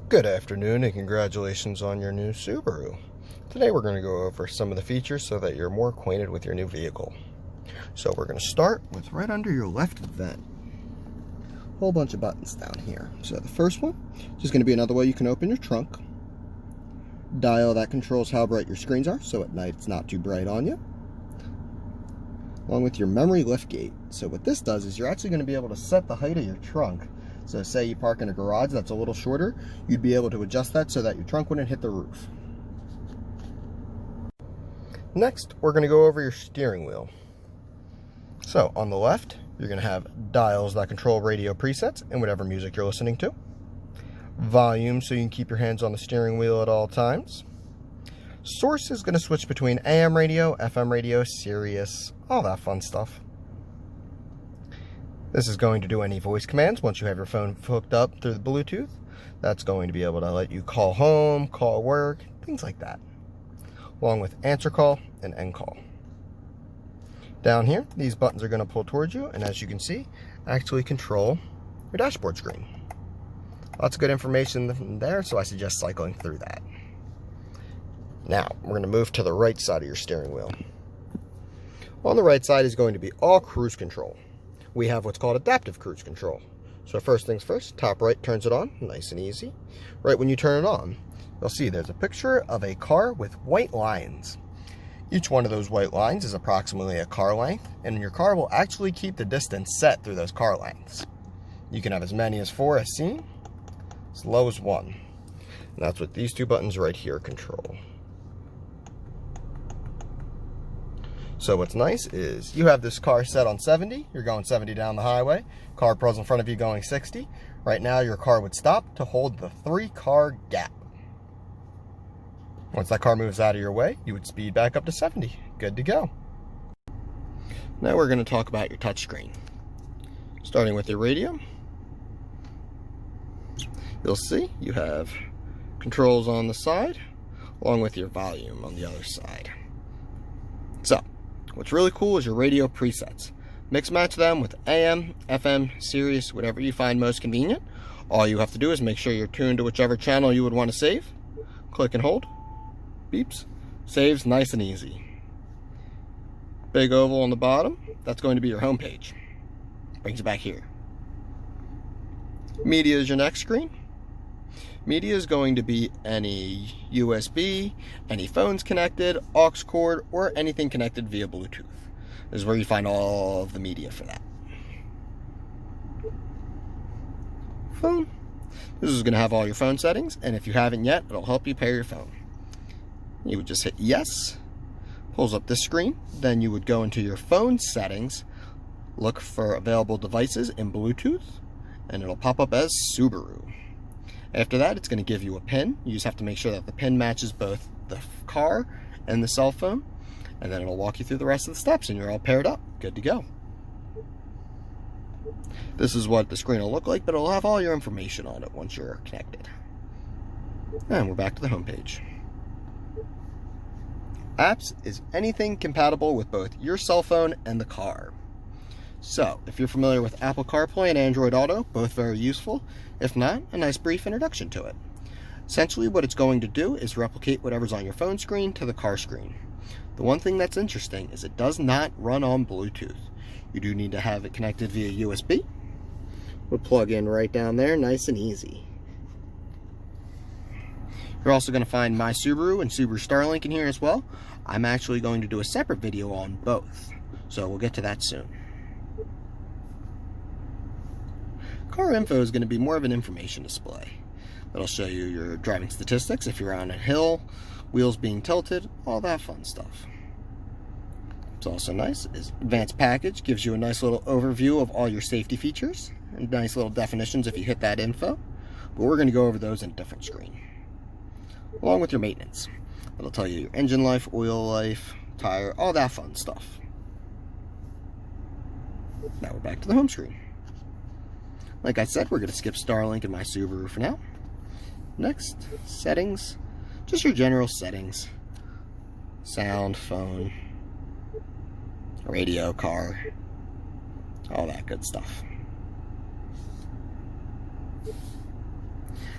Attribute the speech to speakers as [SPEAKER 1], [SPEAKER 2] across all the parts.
[SPEAKER 1] Good afternoon and congratulations on your new Subaru. Today we're going to go over some of the features so that you're more acquainted with your new vehicle. So we're going to start with right under your left vent. A whole bunch of buttons down here. So the first one is just going to be another way you can open your trunk. Dial that controls how bright your screens are, so at night it's not too bright on you. Along with your memory lift gate. So what this does is you're actually going to be able to set the height of your trunk. So say you park in a garage that's a little shorter, you'd be able to adjust that so that your trunk wouldn't hit the roof. Next, we're going to go over your steering wheel. So on the left, you're going to have dials that control radio presets and whatever music you're listening to. Volume, so you can keep your hands on the steering wheel at all times. Source is going to switch between AM radio, FM radio, Sirius, all that fun stuff. This is going to do any voice commands once you have your phone hooked up through the Bluetooth. That's going to be able to let you call home, call work, things like that. Along with answer call and end call. Down here, these buttons are going to pull towards you, and as you can see, actually control your dashboard screen. Lots of good information there, so I suggest cycling through that. Now, we're going to move to the right side of your steering wheel. On the right side is going to be all cruise control. We have what's called adaptive cruise control. So first things first, top right turns it on, nice and easy. Right when you turn it on, you'll see there's a picture of a car with white lines. Each one of those white lines is approximately a car length, and your car will actually keep the distance set through those car lengths. You can have as many as 4 as seen, as low as 1. And that's what these two buttons right here control. So what's nice is you have this car set on 70, you're going 70 down the highway, car pulls in front of you going 60. Right now your car would stop to hold the 3-car gap. Once that car moves out of your way, you would speed back up to 70. Good to go. Now we're going to talk about your touchscreen. Starting with your radio, you'll see you have controls on the side, along with your volume on the other side. So, what's really cool is your radio presets. Mix match them with AM, FM, Sirius, whatever you find most convenient. All you have to do is make sure you're tuned to whichever channel you would want to save. Click and hold. Beeps. Saves nice and easy. Big oval on the bottom, that's going to be your home page. Brings you back here. Media is your next screen. Media is going to be any USB, any phones connected, aux cord, or anything connected via Bluetooth. This is where you find all of the media for that. Phone. This is going to have all your phone settings, and if you haven't yet, it'll help you pair your phone. You would just hit yes, pulls up this screen, then you would go into your phone settings, look for available devices in Bluetooth, and it'll pop up as Subaru. After that, it's going to give you a PIN. You just have to make sure that the PIN matches both the car and the cell phone, and then it'll walk you through the rest of the steps, and you're all paired up. Good to go. This is what the screen will look like, but it'll have all your information on it once you're connected. And we're back to the home page. Apps is anything compatible with both your cell phone and the car. So, if you're familiar with Apple CarPlay and Android Auto, both very useful. If not, a nice brief introduction to it. Essentially, what it's going to do is replicate whatever's on your phone screen to the car screen. The one thing that's interesting is it does not run on Bluetooth. You do need to have it connected via USB. We'll plug in right down there, nice and easy. You're also going to find My Subaru and Subaru Starlink in here as well. I'm actually going to do a separate video on both, so we'll get to that soon. Car info is going to be more of an information display. It'll show you your driving statistics, if you're on a hill, wheels being tilted, all that fun stuff. What's also nice is Advanced Package gives you a nice little overview of all your safety features and nice little definitions if you hit that info, but we're going to go over those in a different screen. Along with your maintenance. It'll tell you your engine life, oil life, tire, all that fun stuff. Now we're back to the home screen. Like I said, we're going to skip Starlink and My Subaru for now. Next, settings. Just your general settings. Sound, phone, radio, car, all that good stuff.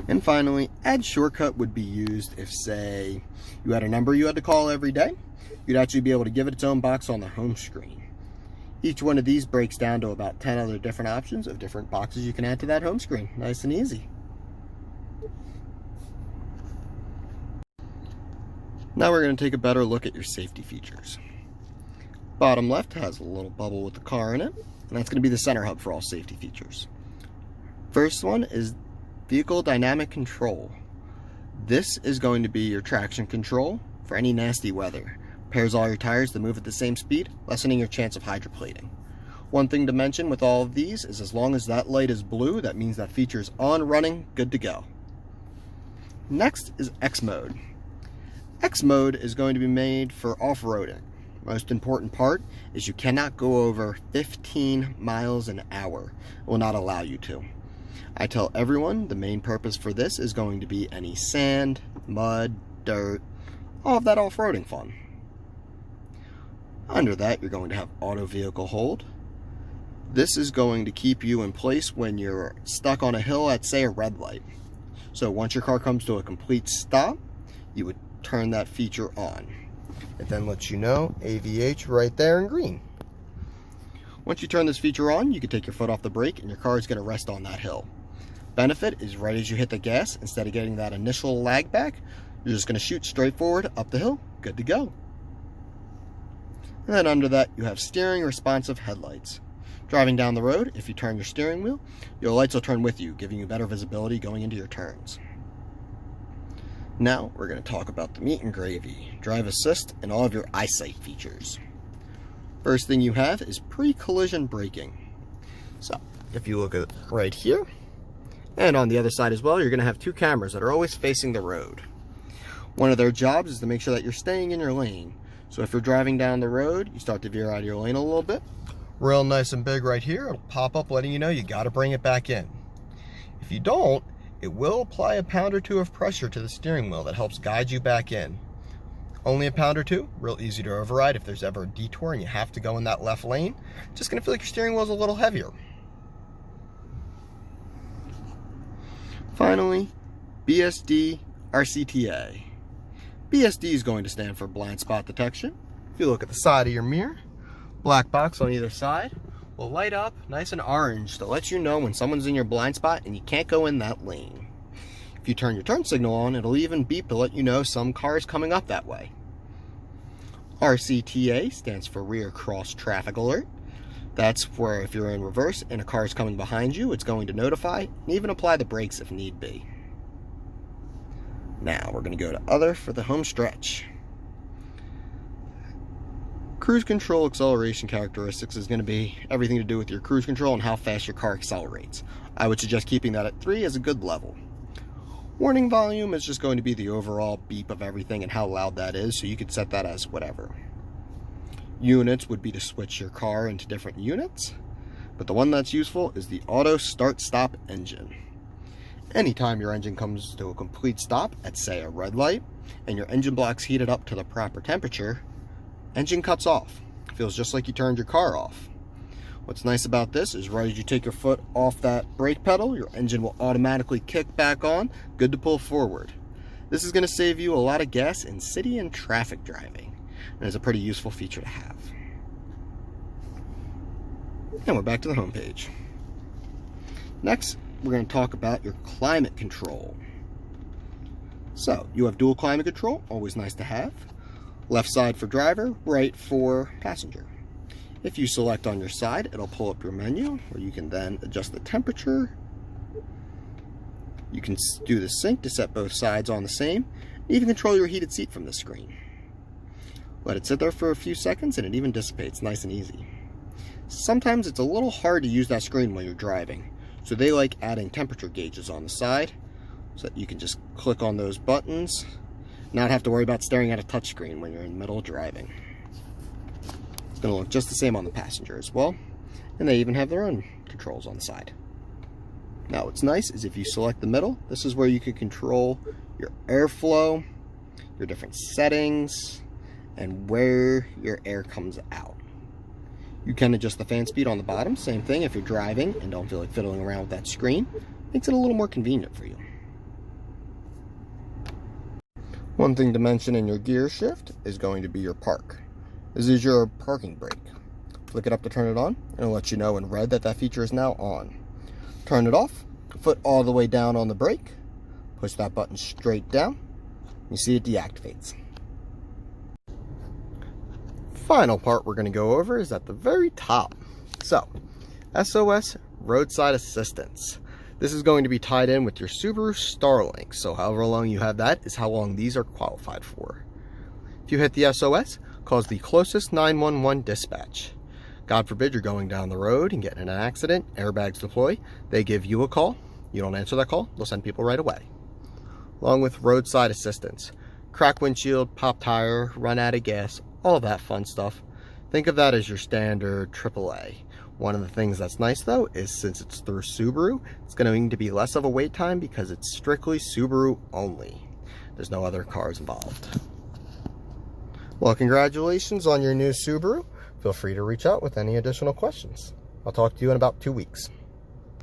[SPEAKER 1] And finally, add shortcut would be used if, say, you had a number you had to call every day. You'd actually be able to give it its own box on the home screen. Each one of these breaks down to about 10 other different options of different boxes you can add to that home screen. Nice and easy. Now we're going to take a better look at your safety features. Bottom left has a little bubble with the car in it, and that's going to be the center hub for all safety features. First one is vehicle dynamic control. This is going to be your traction control for any nasty weather. Pairs all your tires to move at the same speed, lessening your chance of hydroplating. One thing to mention with all of these is as long as that light is blue, that means that feature is on, running, good to go. Next is X mode. X mode is going to be made for off-roading. Most important part is you cannot go over 15 miles an hour. It will not allow you to. I tell everyone the main purpose for this is going to be any sand, mud, dirt, all of that off-roading fun. Under that, you're going to have auto vehicle hold. This is going to keep you in place when you're stuck on a hill at, say, a red light. So once your car comes to a complete stop, you would turn that feature on. It then lets you know AVH right there in green. Once you turn this feature on, you can take your foot off the brake and your car is going to rest on that hill. Benefit is right as you hit the gas, instead of getting that initial lag back, you're just going to shoot straight forward up the hill, good to go. And then under that, you have steering responsive headlights. Driving down the road, if you turn your steering wheel, your lights will turn with you, giving you better visibility going into your turns. Now, we're going to talk about the meat and gravy, drive assist, and all of your eyesight features. First thing you have is pre-collision braking. So, if you look at right here, and on the other side as well, you're going to have two cameras that are always facing the road. One of their jobs is to make sure that you're staying in your lane. So if you're driving down the road, you start to veer out of your lane a little bit. Real nice and big right here, it'll pop up letting you know you got to bring it back in. If you don't, it will apply a pound or two of pressure to the steering wheel that helps guide you back in. Only a pound or two, real easy to override if there's ever a detour and you have to go in that left lane. Just going to feel like your steering wheel is a little heavier. Finally, BSD RCTA. BSD is going to stand for blind spot detection. If you look at the side of your mirror, black box on either side will light up nice and orange to let you know when someone's in your blind spot and you can't go in that lane. If you turn your turn signal on, it'll even beep to let you know some car is coming up that way. RCTA stands for rear cross traffic alert. That's where if you're in reverse and a car is coming behind you, it's going to notify and even apply the brakes if need be. Now we're going to go to other for the home stretch. Cruise control acceleration characteristics is going to be everything to do with your cruise control and how fast your car accelerates. I would suggest keeping that at 3 as a good level. Warning volume is just going to be the overall beep of everything and how loud that is, so you could set that as whatever. Units would be to switch your car into different units, but the one that's useful is the auto start stop engine. Anytime your engine comes to a complete stop at, say, a red light, and your engine block's heated up to the proper temperature, engine cuts off. It feels just like you turned your car off. What's nice about this is right as you take your foot off that brake pedal, your engine will automatically kick back on, good to pull forward. This is going to save you a lot of gas in city and traffic driving, and is a pretty useful feature to have. And we're back to the home page. Next, we're going to talk about your climate control. So, you have dual climate control, always nice to have. Left side for driver, right for passenger. If you select on your side, it'll pull up your menu where you can then adjust the temperature. You can do the sync to set both sides on the same. Even control your heated seat from the screen. Let it sit there for a few seconds and it even dissipates nice and easy. Sometimes it's a little hard to use that screen while you're driving, so they like adding temperature gauges on the side so that you can just click on those buttons, not have to worry about staring at a touchscreen when you're in the middle of driving. It's going to look just the same on the passenger as well, and they even have their own controls on the side. Now what's nice is if you select the middle, this is where you can control your airflow, your different settings, and where your air comes out. You can adjust the fan speed on the bottom, same thing if you're driving and don't feel like fiddling around with that screen. Makes it a little more convenient for you. One thing to mention in your gear shift is going to be your park. This is your parking brake. Flick it up to turn it on, and it'll let you know in red that that feature is now on. Turn it off, foot all the way down on the brake, push that button straight down, you see it deactivates. Final part we're going to go over is at the very top. So, SOS roadside assistance. This is going to be tied in with your Subaru Starlink, so however long you have that is how long these are qualified for. If you hit the SOS, calls the closest 911 dispatch. God forbid you're going down the road and getting in an accident, airbags deploy, they give you a call, you don't answer that call, they'll send people right away. Along with roadside assistance, crack windshield, pop tire, run out of gas, all that fun stuff. Think of that as your standard AAA. One of the things that's nice though is since it's through Subaru, it's going to be less of a wait time because it's strictly Subaru only. There's no other cars involved. Well, congratulations on your new Subaru. Feel free to reach out with any additional questions. I'll talk to you in about 2 weeks.